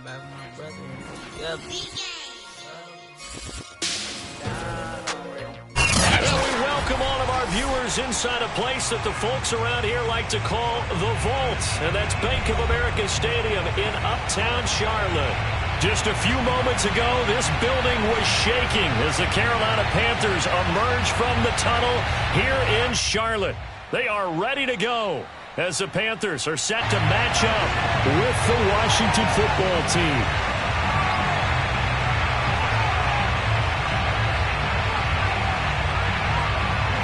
back with my brother. Yep. Well, we welcome all of our viewers inside a place that the folks around here like to call the Vault, and that's Bank of America Stadium in Uptown Charlotte. Just a few moments ago, this building was shaking as the Carolina Panthers emerged from the tunnel here in Charlotte. They are ready to go as the Panthers are set to match up with the Washington football team.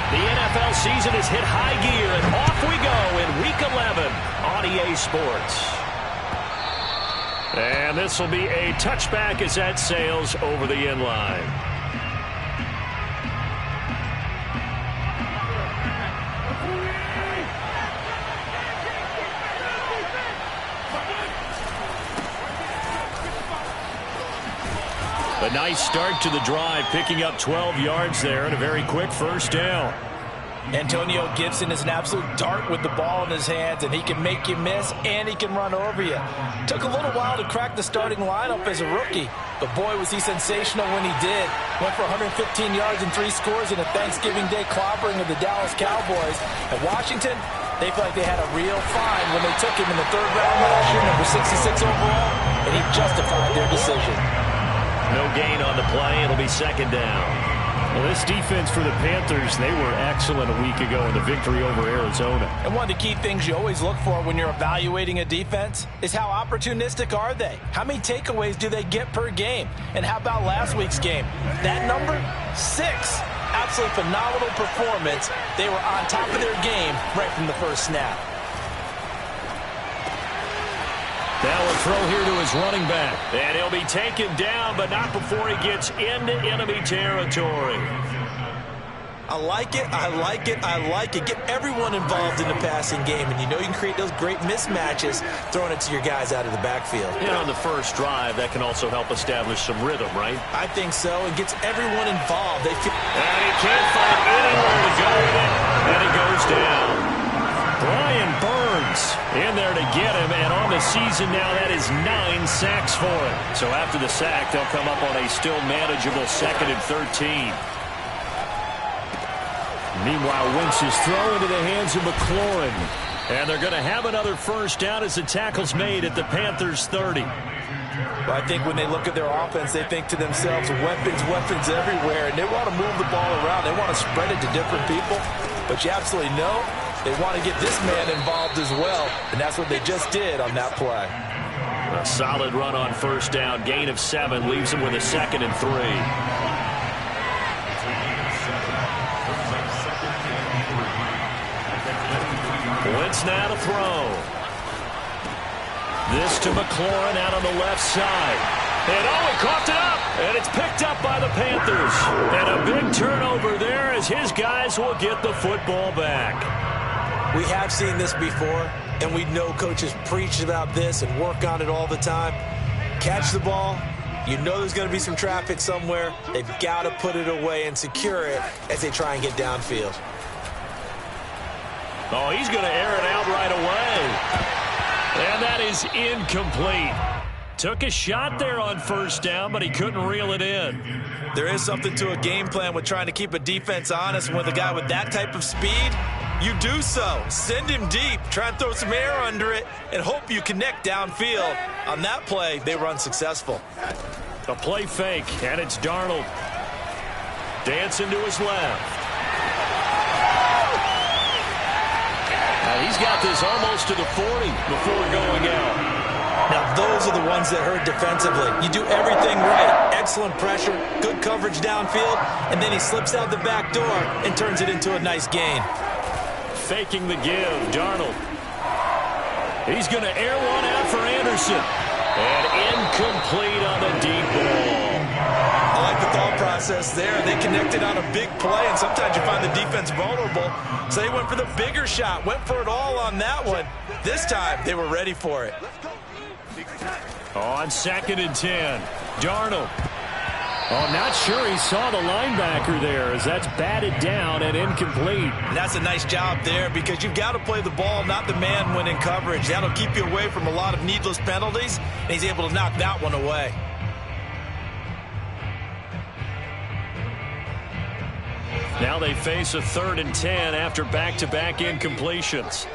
The NFL season has hit high gear, and off we go in Week 11 on EA Sports. And this will be a touchback as that sails over the end line. A nice start to the drive, picking up 12 yards there and a very quick first down. Antonio Gibson is an absolute dart with the ball in his hands, and he can make you miss and he can run over you. Took a little while to crack the starting lineup as a rookie, but boy was he sensational when he did. Went for 115 yards and 3 scores in a Thanksgiving Day clobbering of the Dallas Cowboys. At Washington, they feel like they had a real find when they took him in the 3rd round last year, number 66 overall, and he justified their decision. No gain on the play. It'll be 2nd down. Well, this defense for the Panthers, they were excellent a week ago in the victory over Arizona. And one of the key things you always look for when you're evaluating a defense is how opportunistic are they? How many takeaways do they get per game? And how about last week's game? That number? 6. Absolutely phenomenal performance. They were on top of their game right from the first snap. Now a throw here to his running back. And he'll be taken down, but not before he gets into enemy territory. I like it, I like it, I like it. Get everyone involved in the passing game, and you know you can create those great mismatches throwing it to your guys out of the backfield. And on the first drive, that can also help establish some rhythm, right? I think so. It gets everyone involved. And he can't find anywhere to go with it, and he goes down. Brian Burns in there to get him, and on the season now, that is 9 sacks for him. So after the sack, they'll come up on a still manageable 2nd and 13. Meanwhile, Wentz's throw into the hands of McLaurin. And they're going to have another first down as the tackle's made at the Panthers' 30. Well, I think when they look at their offense, they think to themselves, weapons, weapons everywhere, and they want to move the ball around. They want to spread it to different people. But you absolutely know they want to get this man involved as well, and that's what they just did on that play. A solid run on first down. Gain of 7 leaves him with a 2nd and 3. Wentz now to throw. This to McLaurin out on the left side. And he coughed it up, and it's picked up by the Panthers. And a big turnover there as his guys will get the football back. We have seen this before, and we know coaches preach about this and work on it all the time. Catch the ball. You know there's going to be some traffic somewhere. They've got to put it away and secure it as they try and get downfield. Oh, he's going to air it out right away. And that is incomplete. Took a shot there on first down, but he couldn't reel it in. There is something to a game plan with trying to keep a defense honest. With a guy with that type of speed, you do so. Send him deep, try and throw some air under it, and hope you connect downfield. On that play, they were unsuccessful. A play fake, and it's Darnold. Dancing to his left. Now he's got this almost to the 40 before going out. Now, those are the ones that hurt defensively. You do everything right. Excellent pressure, good coverage downfield, and then he slips out the back door and turns it into a nice gain. Faking the give, Darnold. He's going to air one out for Anderson. And incomplete on the deep ball. I like the thought process there. They connected on a big play, and sometimes you find the defense vulnerable. So they went for the bigger shot, went for it all on that one. This time, they were ready for it. On 2nd and 10, Darnold. Oh, not sure he saw the linebacker there as that's batted down and incomplete. And that's a nice job there because you've got to play the ball, not the man when in coverage. That'll keep you away from a lot of needless penalties, and he's able to knock that one away. Now they face a 3rd and 10 after back-to-back incompletions.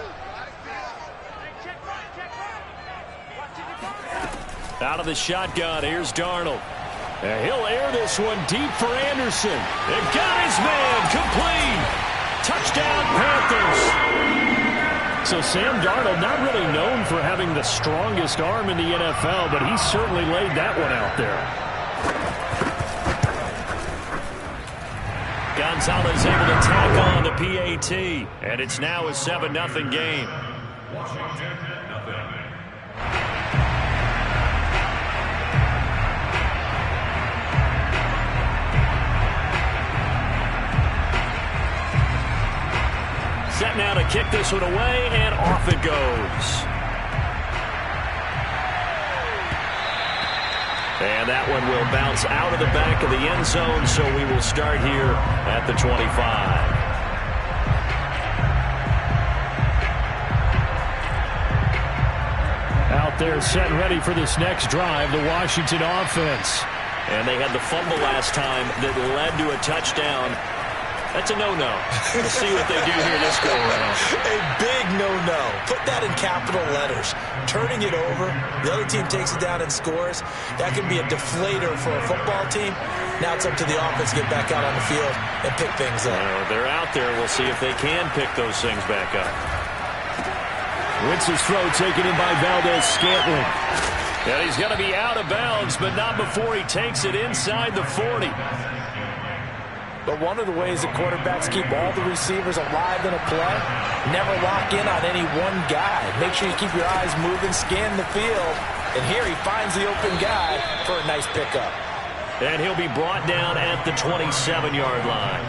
Out of the shotgun, here's Darnold. And he'll air this one deep for Anderson. They've got his man, complete. Touchdown, Panthers. So Sam Darnold, not really known for having the strongest arm in the NFL, but he certainly laid that one out there. Gonzalez able to tack on the PAT, and it's now a 7-0 game. Set now to kick this one away, and off it goes. And that one will bounce out of the back of the end zone, so we will start here at the 25. Out there set and ready for this next drive, the Washington offense. And they had the fumble last time that led to a touchdown. That's a no-no. We'll see what they do here this go-around. A big no-no. Put that in capital letters. Turning it over, the other team takes it down and scores. That can be a deflator for a football team. Now it's up to the offense to get back out on the field and pick things up. They're out there. We'll see if they can pick those things back up. Wentz's throw taken in by Valdez-Scantling. And he's going to be out of bounds, but not before he takes it inside the 40. But one of the ways that quarterbacks keep all the receivers alive in a play, never lock in on any one guy. Make sure you keep your eyes moving, scan the field, and here he finds the open guy for a nice pickup. And he'll be brought down at the 27-yard line.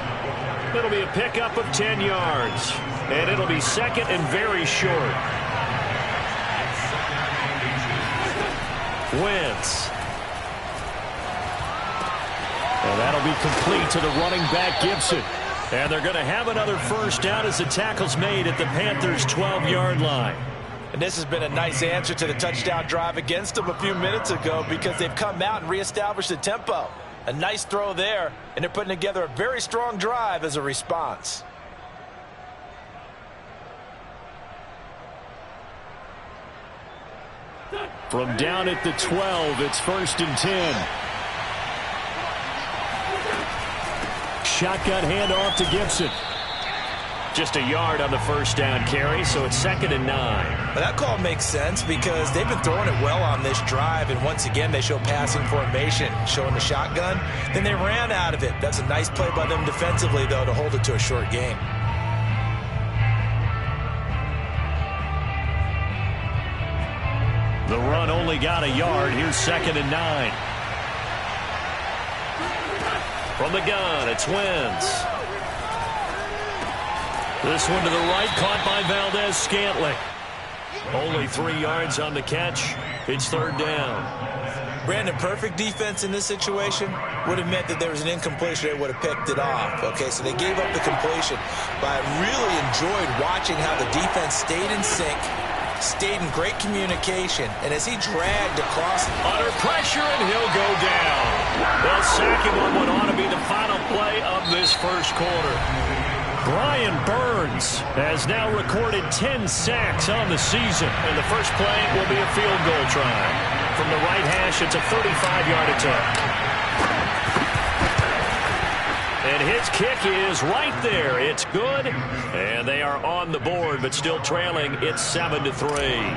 It'll be a pickup of 10 yards, and it'll be second and very short. Wentz. And that'll be complete to the running back, Gibson. And they're going to have another first down as the tackle's made at the Panthers' 12-yard line. And this has been a nice answer to the touchdown drive against them a few minutes ago because they've come out and reestablished the tempo. A nice throw there, and they're putting together a very strong drive as a response. From down at the 12, it's 1st and 10. Shotgun handoff to Gibson. Just a yard on the first down carry, so it's 2nd and 9. Well, that call makes sense because they've been throwing it well on this drive, and once again they show passing formation, showing the shotgun. Then they ran out of it. That's a nice play by them defensively, though, to hold it to a short game. The run only got a yard. Here's 2nd and 9. From the gun, it's Wentz. This one to the right, caught by Valdez-Scantling. Only 3 yards on the catch. It's 3rd down. Brandon, perfect defense in this situation would have meant that there was an incompletion. They would have picked it off. Okay, so they gave up the completion. But I really enjoyed watching how the defense stayed in sync, stayed in great communication, and as he dragged across under pressure, and he'll go down. They'll sack him on what ought to be the final play of this first quarter. Brian Burns has now recorded 10 sacks on the season, and the first play will be a field goal try. From the right hash, it's a 35-yard attempt. And his kick is right there. It's good, and they are on the board, but still trailing. It's 7-3.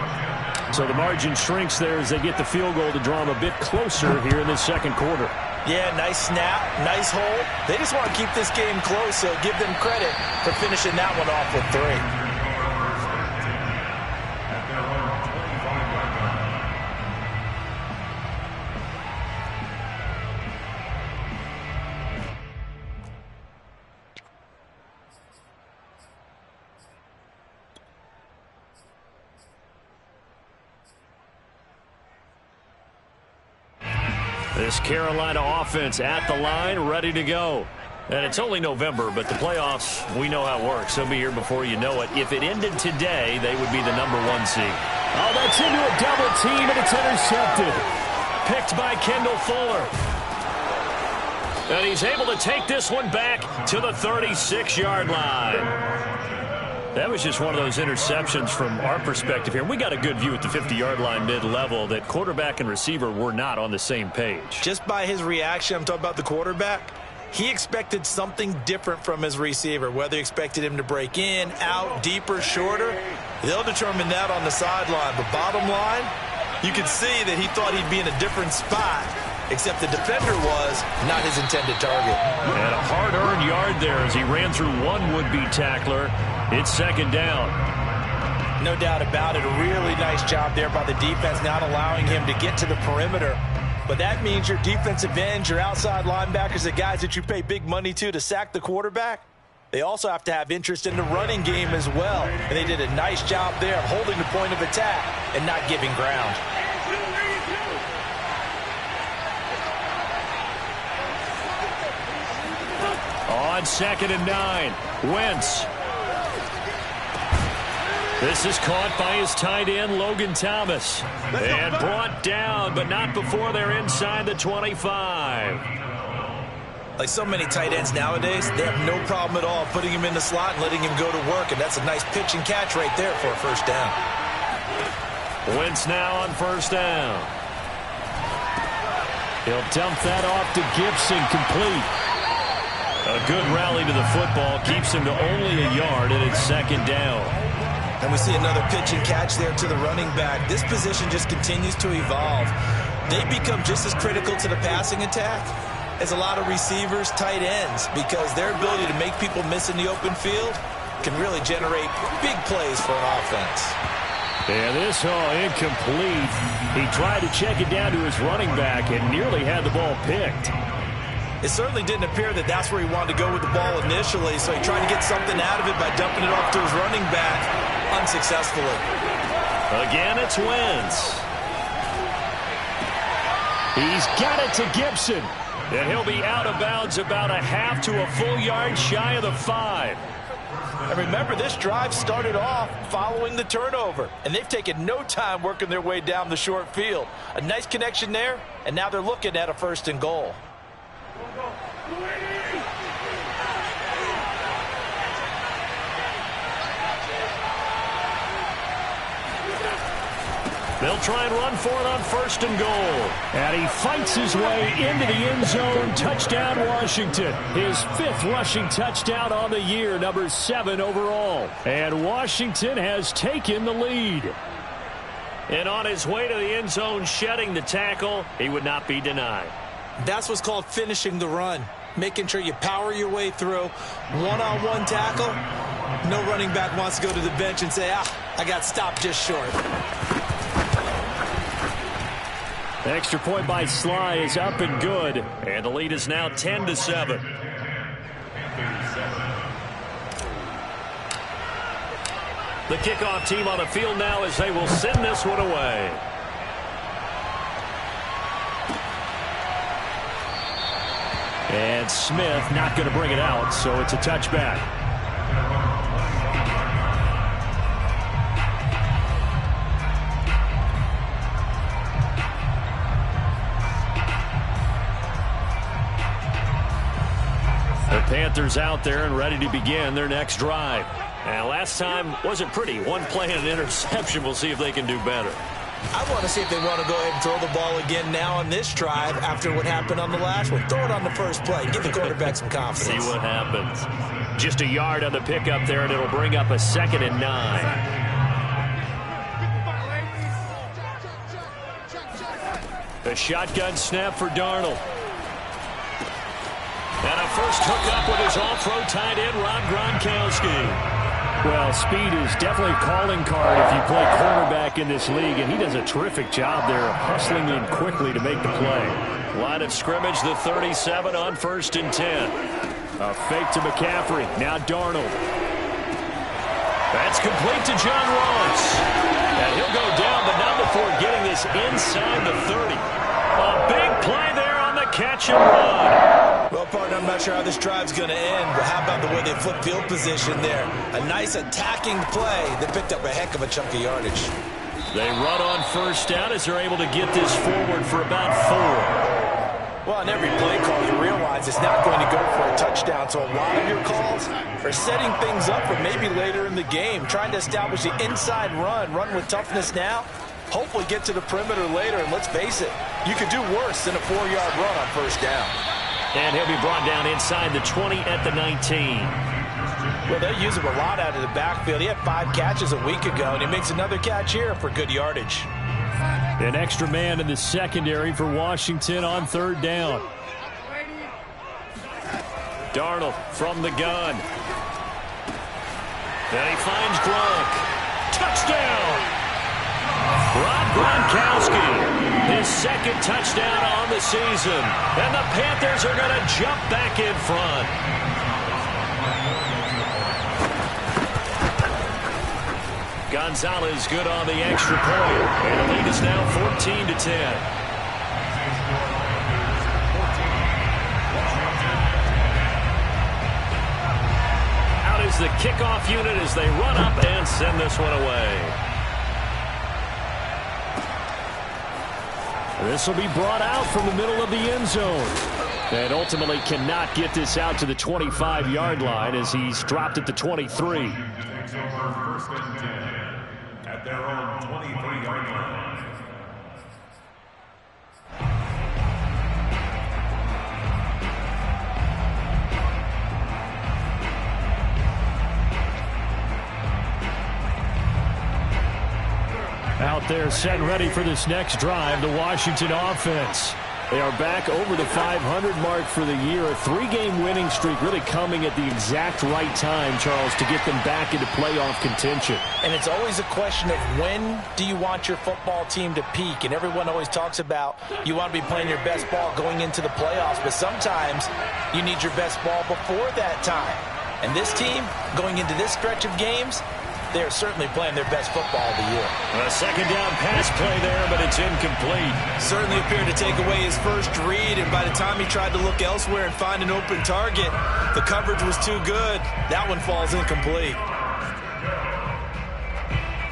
So the margin shrinks there as they get the field goal to draw them a bit closer here in the second quarter. Yeah, nice snap, nice hold. They just want to keep this game close, so give them credit for finishing that one off with 3. This Carolina offense at the line, ready to go. And it's only November, but the playoffs, we know how it works. They'll be here before you know it. If it ended today, they would be the #1 seed. Oh, that's into a double team, and it's intercepted. Picked by Kendall Fuller. And he's able to take this one back to the 36-yard line. That was just one of those interceptions from our perspective here. We got a good view at the 50-yard line mid-level that quarterback and receiver were not on the same page. Just by his reaction, I'm talking about the quarterback, he expected something different from his receiver, whether he expected him to break in, out, deeper, shorter. They'll determine that on the sideline. But bottom line, you could see that he thought he'd be in a different spot, except the defender was not his intended target. And a hard-earned yard there as he ran through one would-be tackler. It's second down. No doubt about it. A really nice job there by the defense, not allowing him to get to the perimeter. But that means your defensive ends, your outside linebackers, the guys that you pay big money to sack the quarterback, they also have to have interest in the running game as well. And they did a nice job there of holding the point of attack and not giving ground. On 2nd and 9, Wentz. This is caught by his tight end, Logan Thomas. And brought down, but not before they're inside the 25. Like so many tight ends nowadays, they have no problem at all putting him in the slot and letting him go to work. And that's a nice pitch and catch right there for a first down. Wentz now on first down. He'll dump that off to Gibson, complete. A good rally to the football keeps him to only a yard, and it's second down. And we see another pitch and catch there to the running back. This position just continues to evolve. They become just as critical to the passing attack as a lot of receivers, tight ends, because their ability to make people miss in the open field can really generate big plays for an offense. And this incomplete. He tried to check it down to his running back and nearly had the ball picked. It certainly didn't appear that that's where he wanted to go with the ball initially, so he tried to get something out of it by dumping it off to his running back unsuccessfully. Again, it's Wentz. He's got it to Gibson. And he'll be out of bounds about a half to a full yard shy of the 5. And remember, this drive started off following the turnover, and they've taken no time working their way down the short field. A nice connection there, and now they're looking at a 1st and goal. They'll try and run for it on 1st and goal. And he fights his way into the end zone. Touchdown, Washington. His 5th rushing touchdown on the year, number 7 overall. And Washington has taken the lead. And on his way to the end zone, shedding the tackle, he would not be denied. That's what's called finishing the run. Making sure you power your way through. One-on-one tackle. No running back wants to go to the bench and say, I got stopped just short. Extra point by Sly is up and good. And the lead is now 10-7. The kickoff team on the field now as they will send this one away. And Smith not going to bring it out, so it's a touchback. The Panthers out there and ready to begin their next drive. And last time wasn't pretty. One play and an interception. We'll see if they can do better. I want to see if they want to go ahead and throw the ball again now on this drive after what happened on the last one. Throw it on the first play. Give the quarterback some confidence. See what happens. Just a yard on the pickup there, and it'll bring up a 2nd and 9. The shotgun snap for Darnold. And a first hookup with his off-road tight end, Rob Gronkowski. Well, speed is definitely a calling card if you play quarterback in this league, and he does a terrific job there of hustling in quickly to make the play. Line of scrimmage, the 37 on 1st and 10. A fake to McCaffrey. Now Darnold. That's complete to John Ross. And he'll go down, but not before getting this inside the 30. A big play there catch and run. Well, partner, I'm not sure how this drive's going to end, but how about the way they flip field position there? A nice attacking play that picked up a heck of a chunk of yardage. They run on first down as they're able to get this forward for about 4. Well, on every play call, you realize it's not going to go for a touchdown, so a lot of your calls are setting things up for maybe later in the game, trying to establish the inside run with toughness now, hopefully get to the perimeter later, and let's face it, you could do worse than a 4-yard run on first down. And he'll be brought down inside the 20 at the 19. Well, they use him a lot out of the backfield. He had 5 catches a week ago, and he makes another catch here for good yardage. An extra man in the secondary for Washington on third down. Darnold from the gun. And he finds Gronk. Touchdown! Rob Gronkowski, his second touchdown on the season. And the Panthers are going to jump back in front. Gonzalez good on the extra point. And the lead is now 14-10. Out is the kickoff unit as they run up and send this one away. This will be brought out from the middle of the end zone. And ultimately cannot get this out to the 25-yard line as he's dropped at the 23. First and 10 at their own 23-yard line. Out there set and ready for this next drive, the Washington offense. They are back over the 500 mark for the year. A 3-game winning streak really coming at the exact right time, Charles, to get them back into playoff contention. And it's always a question of when do you want your football team to peak? And everyone always talks about you want to be playing your best ball going into the playoffs, but sometimes you need your best ball before that time. And this team, going into this stretch of games, they are certainly playing their best football of the year. A second down pass play there, but it's incomplete. Certainly appeared to take away his first read, and by the time he tried to look elsewhere and find an open target, the coverage was too good. That one falls incomplete.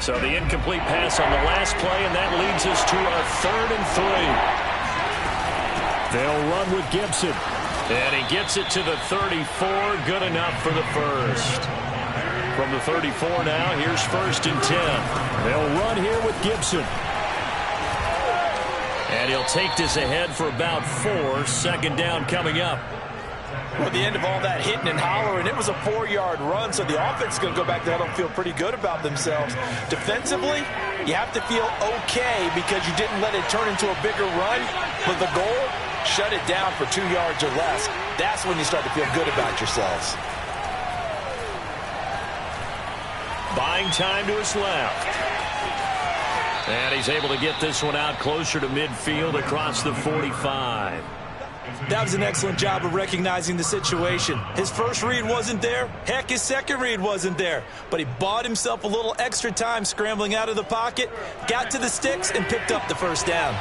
So the incomplete pass on the last play, and that leads us to a 3rd and 3. They'll run with Gibson. And he gets it to the 34. Good enough for the first. From the 34 now, here's 1st and 10. They'll run here with Gibson. And he'll take this ahead for about 4. Second down coming up. At the end of all that hitting and hollering, it was a 4-yard run, so the offense is going to go back there and feel pretty good about themselves. Defensively, you have to feel okay because you didn't let it turn into a bigger run, but the goal, shut it down for 2 yards or less. That's when you start to feel good about yourselves. Buying time to his left. And he's able to get this one out closer to midfield across the 45. That was an excellent job of recognizing the situation. His first read wasn't there. Heck, his second read wasn't there. But he bought himself a little extra time scrambling out of the pocket, got to the sticks, and picked up the first down.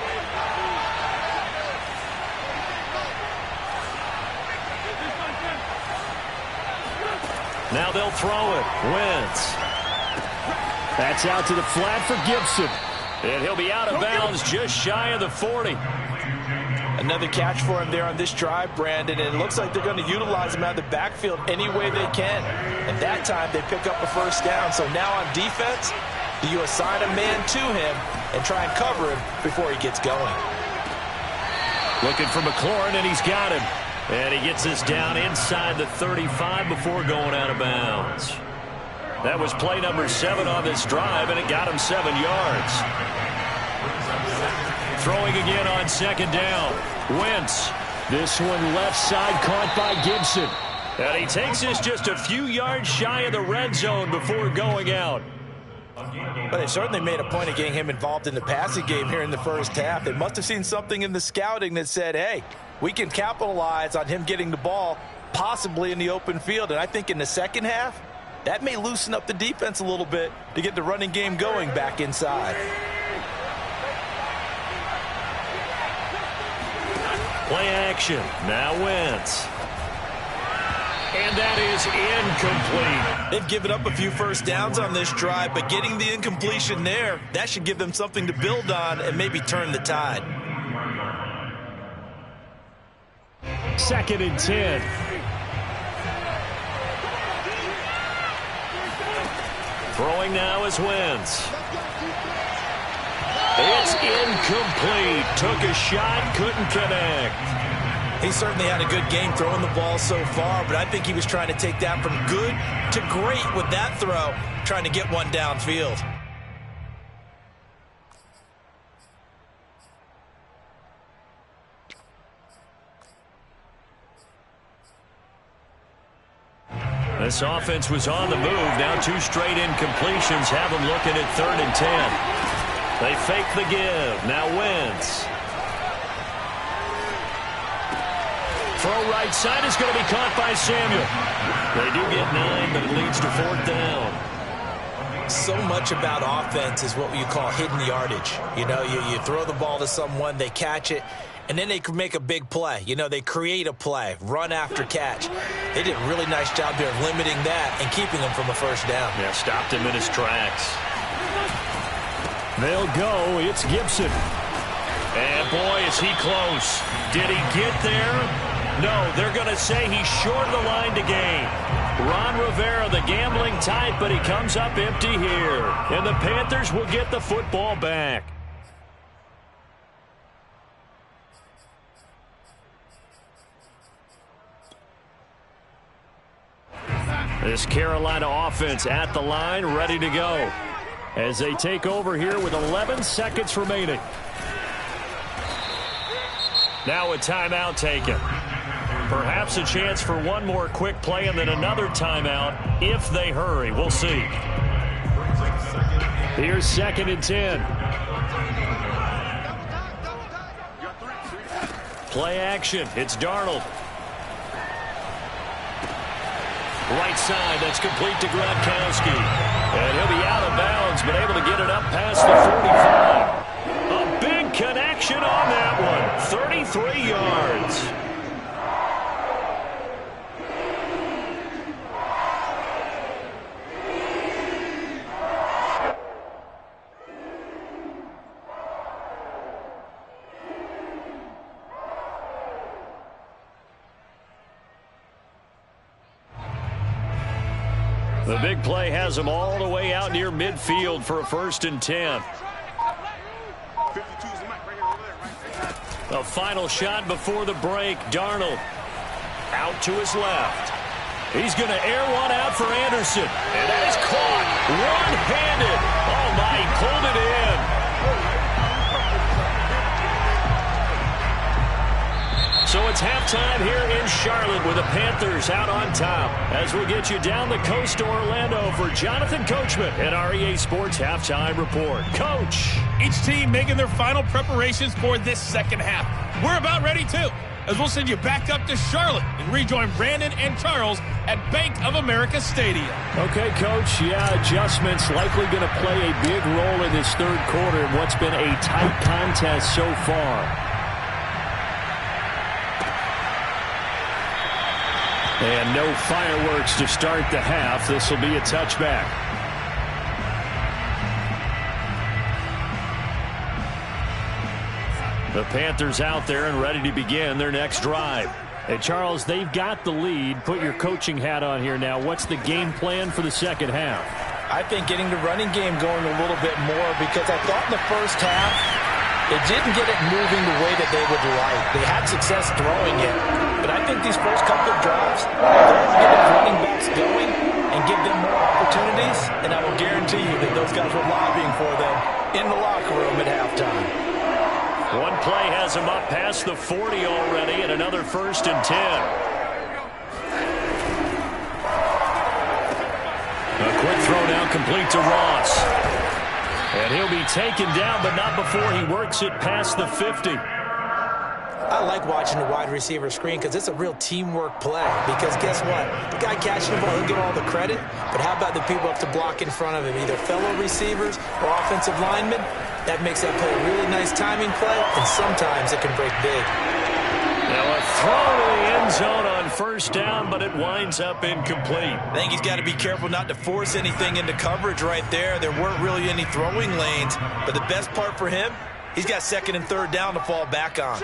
Now they'll throw it. Wentz. That's out to the flat for Gibson. And he'll be out of bounds just shy of the 40. Another catch for him there on this drive, Brandon, and it looks like they're going to utilize him out of the backfield any way they can. And that time they pick up a first down. So now on defense, you assign a man to him and try and cover him before he gets going. Looking for McLaurin, and he's got him. And he gets this down inside the 35 before going out of bounds. That was play number 7 on this drive, and it got him 7 yards. Throwing again on second down. Wentz. This one left side caught by Gibson. And he takes this just a few yards shy of the red zone before going out. But they certainly made a point of getting him involved in the passing game here in the first half. They must have seen something in the scouting that said, hey, we can capitalize on him getting the ball possibly in the open field. And I think in the second half, that may loosen up the defense a little bit to get the running game going back inside. Play action. Now Wentz. And that is incomplete. They've given up a few first downs on this drive, but getting the incompletion there, that should give them something to build on and maybe turn the tide. 2nd and 10. Throwing now is Wentz. It's incomplete. Took a shot, couldn't connect. He certainly had a good game throwing the ball so far, but I think he was trying to take that from good to great with that throw, trying to get one downfield. This offense was on the move. Now 2 straight incompletions have them looking at 3rd and 10. They fake the give. Now Wentz. Throw right side is going to be caught by Samuel. They do get 9, but it leads to 4th down. So much about offense is what you call hidden yardage. You know, you throw the ball to someone, they catch it, and then they can make a big play. You know, they create a play, run after catch. They did a really nice job there of limiting that and keeping him from a first down. Yeah, stopped him in his tracks. They'll go. It's Gibson. And boy, is he close. Did he get there? No, they're going to say he's short of the line to gain. Ron Rivera, the gambling type, but he comes up empty here. And the Panthers will get the football back. This Carolina offense at the line, ready to go. As they take over here with 11 seconds remaining. Now a timeout taken. Perhaps a chance for one more quick play and then another timeout if they hurry. We'll see. Here's 2nd and 10. Play action. It's Darnold. Right side, that's complete to Gronkowski. And he'll be out of bounds, but able to get it up past the 45. A big connection on that one. 33 yards. The big play has them all the way out near midfield for a 1st and 10. The final shot before the break. Darnold out to his left. He's going to air one out for Anderson. And that is caught one-handed. Oh, my, he pulled it in. So it's halftime here in Charlotte with the Panthers out on top. As we get you down the coast to Orlando for Jonathan Coachman at REA Sports Halftime Report. Coach. Each team making their final preparations for this second half. We're about ready, too, as we'll send you back up to Charlotte and rejoin Brandon and Charles at Bank of America Stadium. Okay, Coach. Yeah, adjustments likely going to play a big role in this 3rd quarter in what's been a tight contest so far. And no fireworks to start the half. This will be a touchback. The Panthers out there and ready to begin their next drive. Hey, Charles, they've got the lead. Put your coaching hat on here now. What's the game plan for the second half? I think getting the running game going a little bit more, because I thought in the first half they didn't get it moving the way that they would like. They had success throwing it, but I think these first couple of drives, they'll get the running backs going and give them more opportunities, and I will guarantee you that those guys were lobbying for them in the locker room at halftime. One play has him up past the 40 already, and another 1st and 10. A quick throw now complete to Ross. And he'll be taken down, but not before he works it past the 50. I like watching the wide receiver screen because it's a real teamwork play. Because guess what? The guy catching the ball, he'll get all the credit. But how about the people up to block in front of him, either fellow receivers or offensive linemen? That makes that play a really nice timing play, and sometimes it can break big. Now a throw to the end zone on first down, but it winds up incomplete. I think he's got to be careful not to force anything into coverage right there. There weren't really any throwing lanes, but the best part for him, he's got second and third down to fall back on.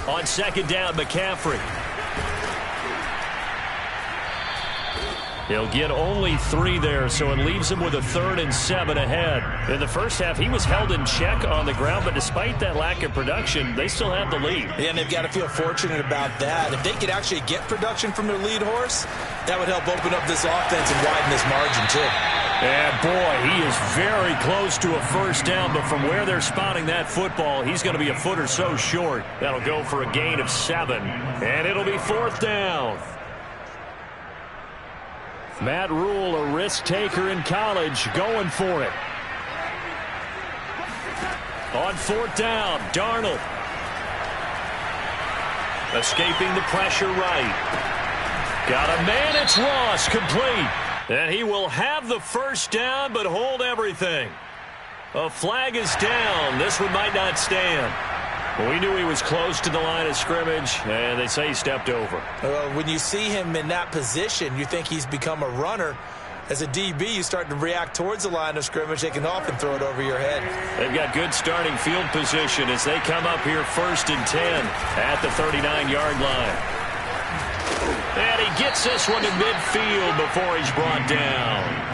On second down, McCaffrey. He'll get only 3 there, so it leaves him with a 3rd and 7 ahead. In the first half, he was held in check on the ground, but despite that lack of production, they still have the lead. Yeah, and they've got to feel fortunate about that. If they could actually get production from their lead horse, that would help open up this offense and widen this margin, too. And, boy, he is very close to a first down, but from where they're spotting that football, he's going to be a foot or so short. That'll go for a gain of 7, and it'll be 4th down. Matt Rule, a risk taker in college, going for it. On 4th down, Darnold. Escaping the pressure right. Got a man, it's Ross, complete. And he will have the first down, but hold everything. A flag is down. This one might not stand. Well, we knew he was close to the line of scrimmage, and they say he stepped over. Well, when you see him in that position, you think he's become a runner. As a DB, you start to react towards the line of scrimmage. They can often throw it over your head. They've got good starting field position as they come up here 1st and 10 at the 39-yard line. And he gets this one to midfield before he's brought down.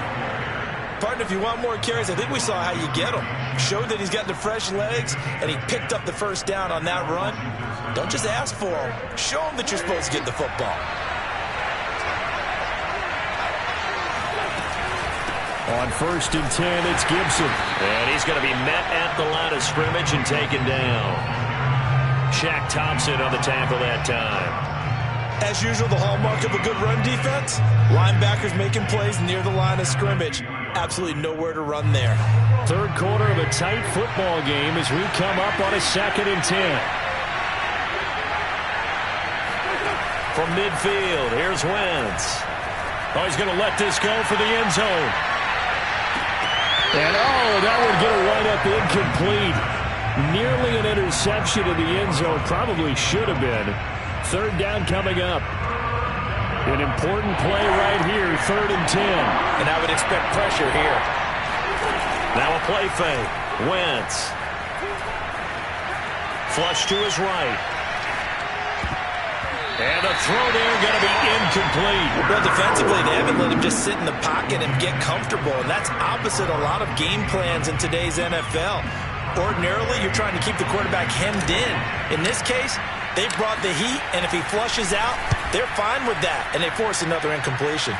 Partner, if you want more carries, I think we saw how you get him. Showed that he's got the fresh legs, and he picked up the first down on that run. Don't just ask for him. Show him that you're supposed to get the football. On 1st and 10, it's Gibson. And he's going to be met at the line of scrimmage and taken down. Shaq Thompson on the tackle that time. As usual, the hallmark of a good run defense, linebackers making plays near the line of scrimmage. Absolutely nowhere to run there. 3rd quarter of a tight football game as we come up on a 2nd and 10. From midfield, here's Wentz. Oh, he's going to let this go for the end zone. And, that would get a write-up incomplete. Nearly an interception in the end zone. Probably should have been. 3rd down coming up. An important play right here, 3rd and 10. And I would expect pressure here. Now a play fake. Wentz. Flush to his right. And a throw there going to be incomplete. Well, defensively, they haven't let him just sit in the pocket and get comfortable. And that's opposite a lot of game plans in today's NFL. Ordinarily, you're trying to keep the quarterback hemmed in. In this case, they brought the heat, and if he flushes out, they're fine with that, and they force another incompletion.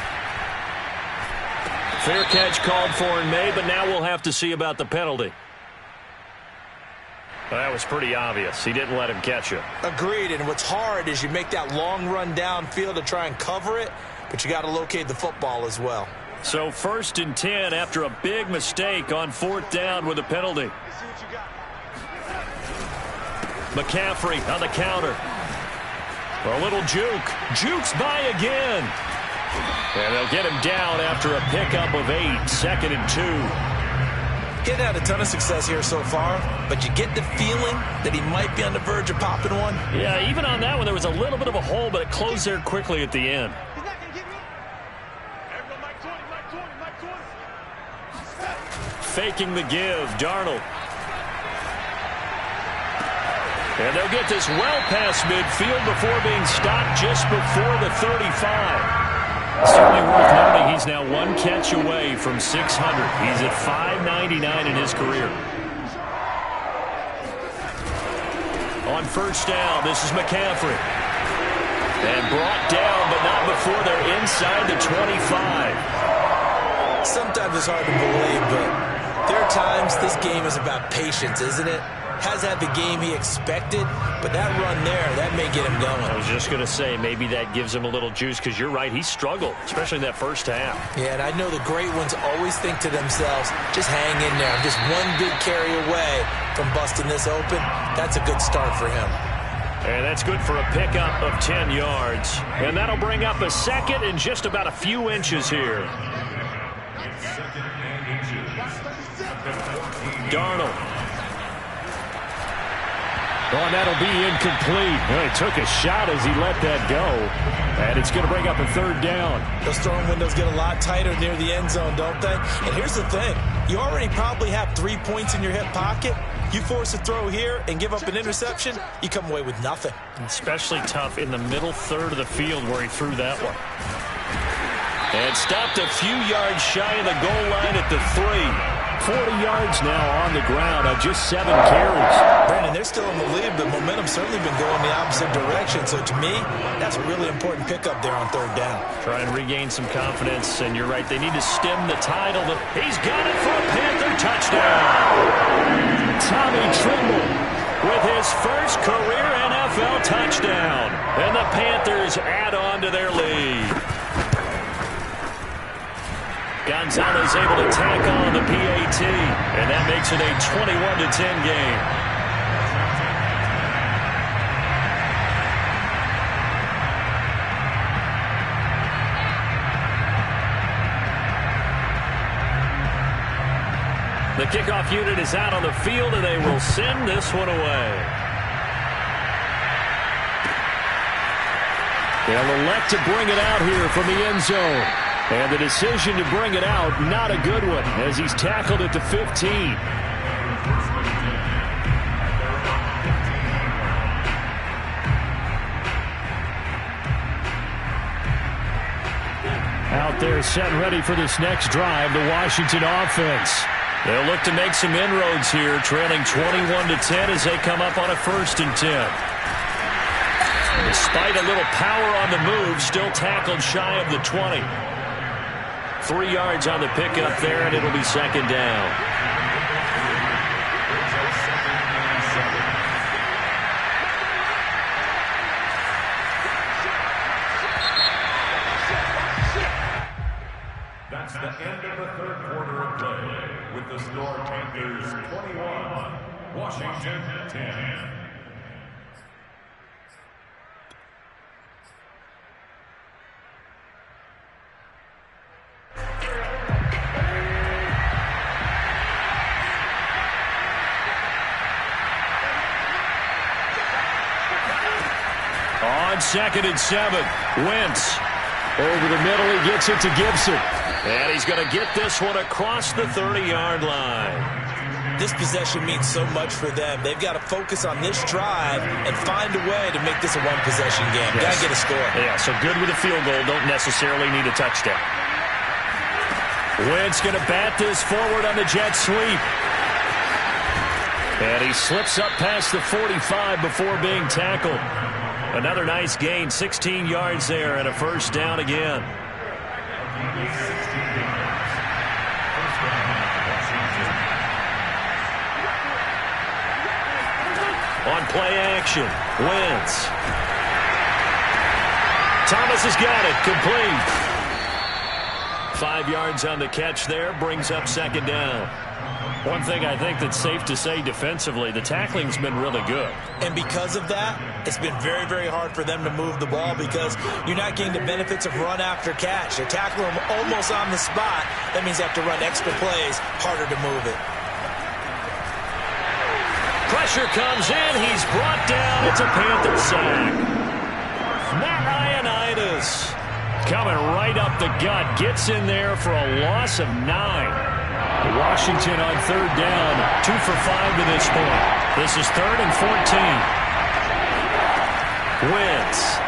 Fair catch called for and made, but now we'll have to see about the penalty. Well, that was pretty obvious. He didn't let him catch it. Agreed, and what's hard is you make that long run downfield to try and cover it, but you got to locate the football as well. So 1st and 10 after a big mistake on 4th down with a penalty. McCaffrey on the counter. A little juke. Jukes by again. And they'll get him down after a pickup of 8. 2nd and 2. He hadn't had a ton of success here so far, but you get the feeling that he might be on the verge of popping one. Yeah, even on that one, there was a little bit of a hole, but it closed there quickly at the end. Faking the give, Darnold. And they'll get this well past midfield before being stopped just before the 35. Certainly worth noting he's now 1 catch away from 600. He's at 599 in his career. On 1st down, this is McCaffrey. And brought down, but not before they're inside the 25. Sometimes it's hard to believe, but there are times this game is about patience, isn't it? Has had the game he expected, but that run there, that may get him going. I was just going to say, maybe that gives him a little juice, because you're right, he struggled, especially in that first half. Yeah, and I know the great ones always think to themselves, just hang in there. I'm just one big carry away from busting this open. That's a good start for him. And that's good for a pickup of 10 yards. And that'll bring up a 2nd and just about a few inches here. Oh, and that'll be incomplete. Well, he took a shot as he let that go. And it's going to bring up a third down. Those throwing windows get a lot tighter near the end zone, don't they? And here's the thing. You already probably have 3 points in your hip pocket. You force a throw here and give up an interception, you come away with nothing. Especially tough in the middle third of the field where he threw that one. And stopped a few yards shy of the goal line at the 3. 40 yards now on the ground on just 7 carries. Brandon, they're still in the lead, but momentum's certainly been going the opposite direction. So to me, that's a really important pickup there on third down. Try and regain some confidence, and you're right, they need to stem the tide. He's got it for a Panther touchdown. Tommy Tremble with his first career NFL touchdown. And the Panthers add on to their lead. Gonzalez able to tack on the PAT, and that makes it a 21-10 game. The kickoff unit is out on the field, and they will send this one away. They'll elect to bring it out here from the end zone. And the decision to bring it out, not a good one, as he's tackled at the 15. Out there set and ready for this next drive, the Washington offense. They'll look to make some inroads here, trailing 21-10 as they come up on a 1st and 10. Despite a little power on the move, still tackled shy of the 20. 3 yards on the pickup there, and it'll be 2nd down. That's the end of the 3rd quarter of play, with the score Panthers 21, Washington 10. On 2nd and 7, Wentz. Over the middle, he gets it to Gibson. And he's going to get this one across the 30-yard line. This possession means so much for them. They've got to focus on this drive and find a way to make this a one-possession game. Yes. Got to get a score. Yeah, so good with a field goal. Don't necessarily need a touchdown. Wentz going to bat this forward on the jet sweep. And he slips up past the 45 before being tackled. Another nice gain, 16 yards there, and a 1st down again. On play action, Wentz. Thomas has got it, complete. 5 yards on the catch there, brings up 2nd down. One thing I think that's safe to say defensively, the tackling's been really good. And because of that, it's been very, very hard for them to move the ball because you're not getting the benefits of run after catch. They're tackling them almost on the spot. That means they have to run extra plays, harder to move it. Pressure comes in. He's brought down. It's a Panther sack. Matt Ioannidis coming right up the gut. Gets in there for a loss of 9. Washington on 3rd down. 2 for 5 to this point. This is 3rd and 14. Wentz.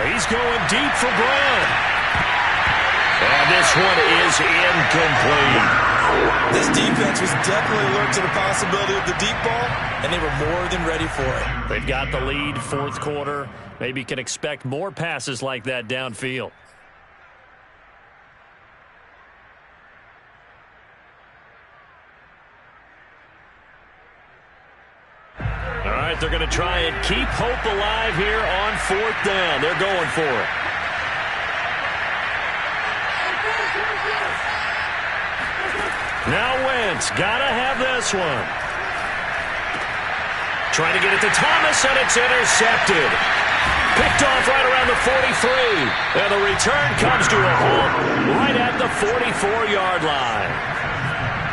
He's going deep for Brown. And this one is incomplete. This defense was definitely alert to the possibility of the deep ball, and they were more than ready for it. They've got the lead, 4th quarter. Maybe can expect more passes like that downfield. All right, they're going to try and keep hope alive here on 4th down. They're going for it. Now Wentz, gotta have this one. Trying to get it to Thomas, and it's intercepted. Picked off right around the 43. And the return comes to a halt right at the 44-yard line.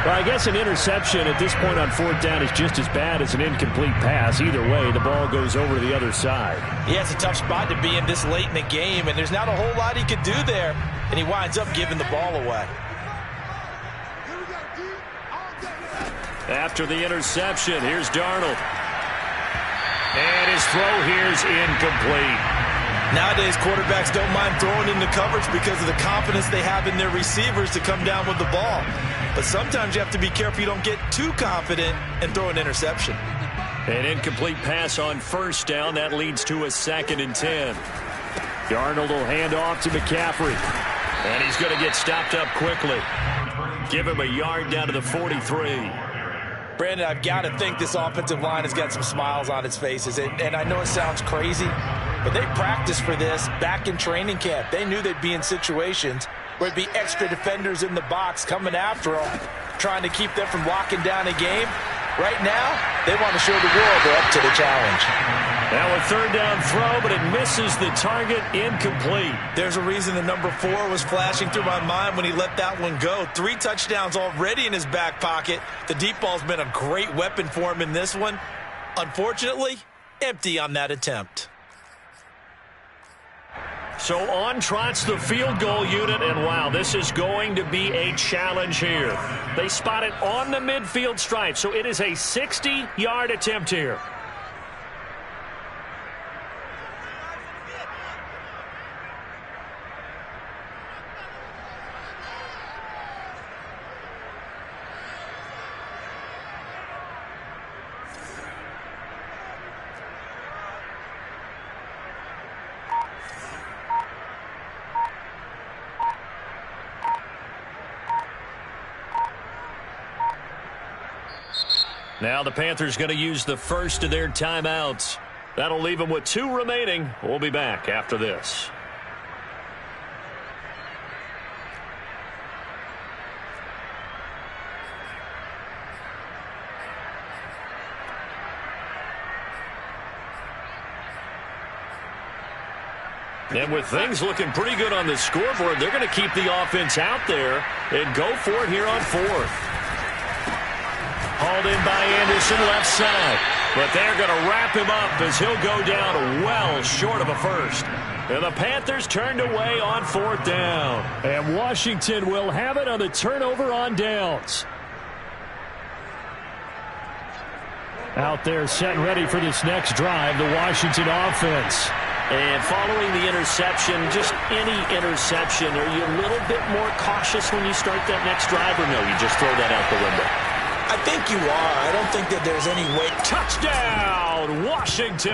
Well, I guess an interception at this point on fourth down is just as bad as an incomplete pass. Either way, the ball goes over to the other side. Yeah, it's a tough spot to be in this late in the game, and there's not a whole lot he could do there, and he winds up giving the ball away. After the interception, here's Darnold. And his throw here's incomplete. Nowadays, quarterbacks don't mind throwing into coverage because of the confidence they have in their receivers to come down with the ball. But sometimes you have to be careful you don't get too confident and throw an interception. An incomplete pass on first down. That leads to a 2nd and 10. Darnold will hand off to McCaffrey. And he's going to get stopped up quickly. Give him a yard down to the 43. Brandon, I've got to think this offensive line has got some smiles on its faces. And I know it sounds crazy, but they practiced for this back in training camp. They knew they'd be in situations where it'd be extra defenders in the box coming after them, trying to keep them from locking down a game. Right now, they want to show the world they're up to the challenge. Now a 3rd down throw, but it misses the target. Incomplete. There's a reason the number 4 was flashing through my mind when he let that one go. 3 touchdowns already in his back pocket. The deep ball's been a great weapon for him in this one. Unfortunately, empty on that attempt. So on trots the field goal unit, and wow, this is going to be a challenge here. They spot it on the midfield stripe, so it is a 60-yard attempt here. Now the Panthers going to use the first of their timeouts. That'll leave them with 2 remaining. We'll be back after this. And with things looking pretty good on the scoreboard, they're going to keep the offense out there and go for it here on 4th. Hauled in by Anderson, left side. But they're going to wrap him up as he'll go down well short of a first. And the Panthers turned away on 4th down. And Washington will have it on the turnover on downs. Out there set and ready for this next drive, the Washington offense. And following the interception, just any interception, are you a little bit more cautious when you start that next drive, or no, you just throw that out the window? I think you are. I don't think that there's any way. Touchdown, Washington!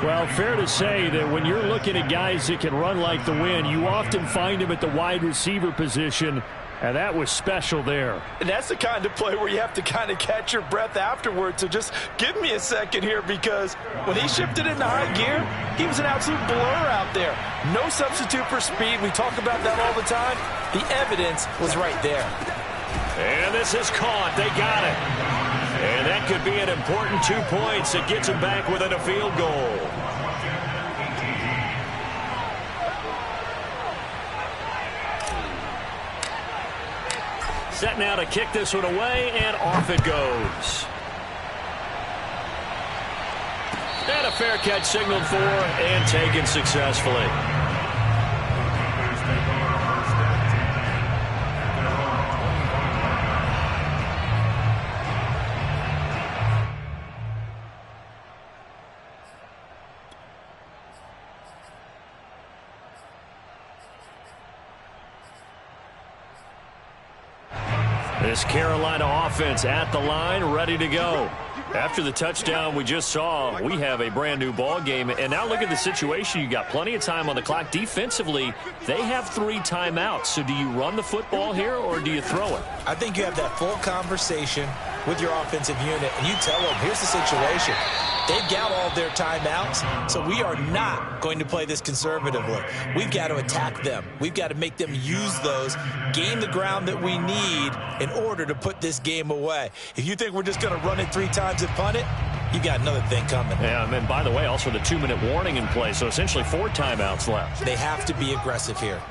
Well, fair to say that when you're looking at guys that can run like the wind, you often find them at the wide receiver position, and that was special there. And that's the kind of play where you have to kind of catch your breath afterwards. So just give me a second here, because when he shifted into high gear, he was an absolute blur out there. No substitute for speed. We talk about that all the time. The evidence was right there. And this is caught. They got it. And that could be an important 2 points. It gets them back within a field goal. Set now to kick this one away, and off it goes. And a fair catch signaled for and taken successfully. This Carolina offense at the line, ready to go. After the touchdown we just saw, we have a brand new ball game. And now look at the situation. You got plenty of time on the clock. Defensively, they have 3 timeouts. So do you run the football here, or do you throw it? I think you have that full conversation with your offensive unit, and you tell them, here's the situation. They've got all their timeouts, so we are not going to play this conservatively. We've got to attack them. We've got to make them use those, gain the ground that we need in order to put this game away. If you think we're just going to run it 3 times and punt it, you got another thing coming. Yeah, and then, by the way, also the 2-minute warning in play, so essentially 4 timeouts left. They have to be aggressive here.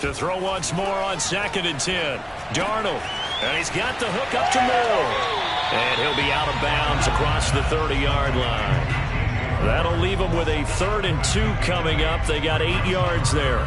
To throw once more on 2nd and 10. Darnold. And he's got the hook up to Moore. And he'll be out of bounds across the 30-yard line. That'll leave them with a 3rd and 2 coming up. They got 8 yards there.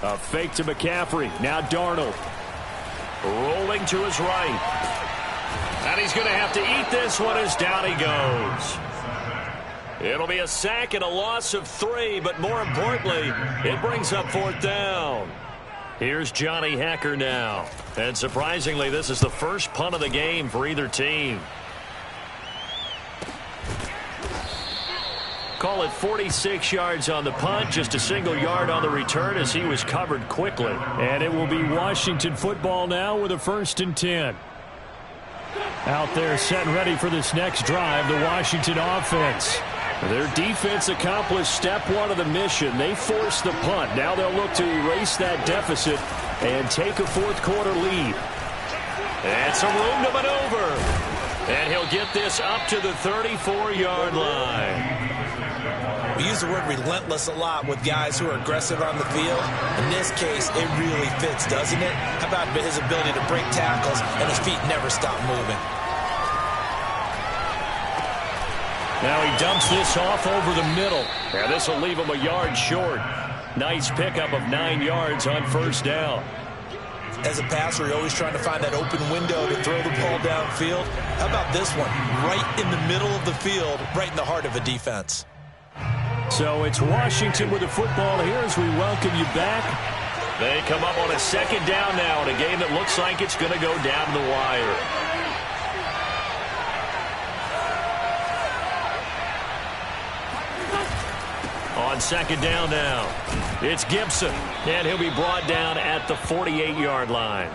A fake to McCaffrey. Now Darnold. Rolling to his right. And he's going to have to eat this one as down he goes. It'll be a sack and a loss of 3, but more importantly, it brings up 4th down. Here's Johnny Hekker now. And surprisingly, this is the first punt of the game for either team. Call it 46 yards on the punt, just a single yard on the return as he was covered quickly. And it will be Washington football now with a 1st and 10. Out there set and ready for this next drive, the Washington offense. Their defense accomplished step 1 of the mission. They forced the punt. Now they'll look to erase that deficit and take a 4th quarter lead. And some room to maneuver. And he'll get this up to the 34-yard line. We use the word relentless a lot with guys who are aggressive on the field. In this case, it really fits, doesn't it? How about his ability to break tackles and his feet never stop moving? Now he dumps this off over the middle. And this will leave him a yard short. Nice pickup of 9 yards on 1st down. As a passer, you're always trying to find that open window to throw the ball downfield. How about this one? Right in the middle of the field, right in the heart of a defense. So it's Washington with the football here as we welcome you back. They come up on a 2nd down now in a game that looks like it's going to go down the wire. On 2nd down now, it's Gibson, and he'll be brought down at the 48-yard line.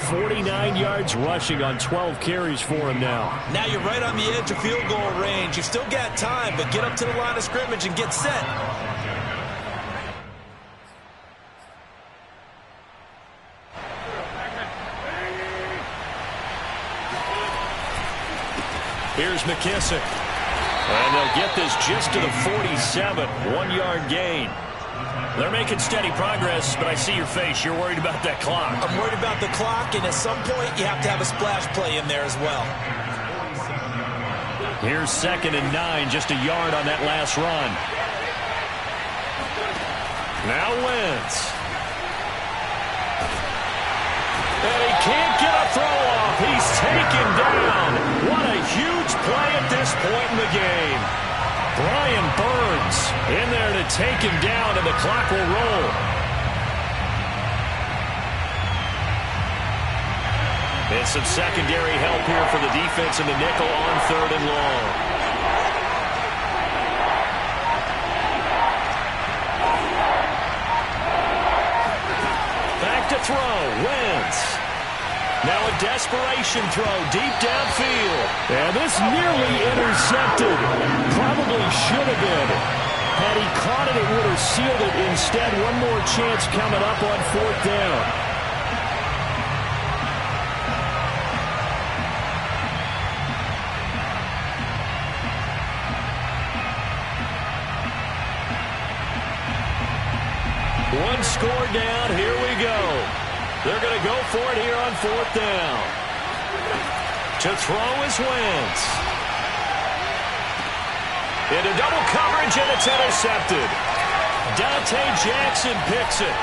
49 yards rushing on 12 carries for him now. Now you're right on the edge of field goal range. You've still got time, but get up to the line of scrimmage and get set. Here's McKissick. And they'll get this just to the 47, 1-yard gain. They're making steady progress, but I see your face. You're worried about that clock. I'm worried about the clock, and at some point, you have to have a splash play in there as well. Here's 2nd and 9, just a yard on that last run. Now Wentz. And he can't get a throw off. He's taken down. What a huge play at this point in the game. Brian Burns in there to take him down, and the clock will roll. And some secondary help here for the defense in the nickel on 3rd and long. Back to throw, Wentz. Now a desperation throw deep downfield. And this nearly intercepted. Probably should have been. Had he caught it, it would have sealed it. Instead, one more chance coming up on 4th down. One score down. Here we go. They're going to go for it here on 4th down. To throw is Wentz. Into double coverage, and it's intercepted. Dante Jackson picks it.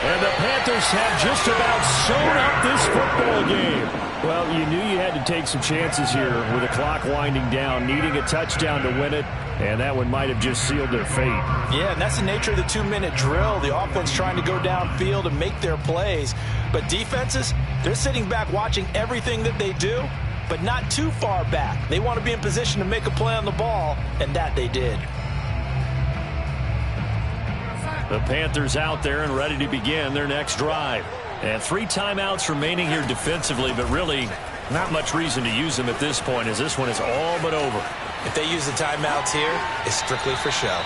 And the Panthers have just about sewn up this football game. Well, you knew you had to take some chances here with the clock winding down, needing a touchdown to win it, and that one might have just sealed their fate. Yeah, and that's the nature of the 2-minute drill. The offense trying to go downfield and make their plays. But defenses, they're sitting back watching everything that they do, but not too far back. They want to be in position to make a play on the ball, and that they did. The Panthers out there and ready to begin their next drive. And 3 timeouts remaining here defensively, but really not much reason to use them at this point as this one is all but over. If they use the timeouts here, it's strictly for show.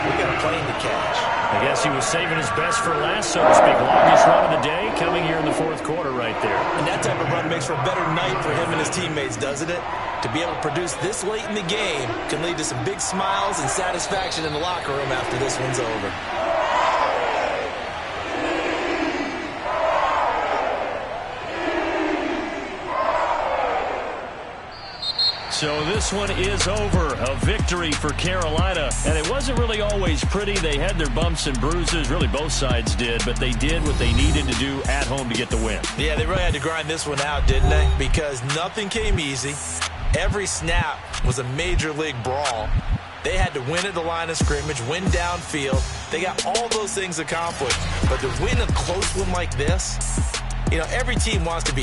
We got a plane to catch. I guess he was saving his best for last, so to speak. Longest run of the day coming here in the fourth quarter right there. And that type of run makes for a better night for him and his teammates, doesn't it? To be able to produce this late in the game can lead to some big smiles and satisfaction in the locker room after this one's over. So this one is over. A victory for Carolina. And it wasn't really always pretty. They had their bumps and bruises. Really, both sides did. But they did what they needed to do at home to get the win. Yeah, they really had to grind this one out, didn't they? Because nothing came easy. Every snap was a major league brawl. They had to win at the line of scrimmage, win downfield. They got all those things accomplished. But to win a close one like this, you know, every team wants to be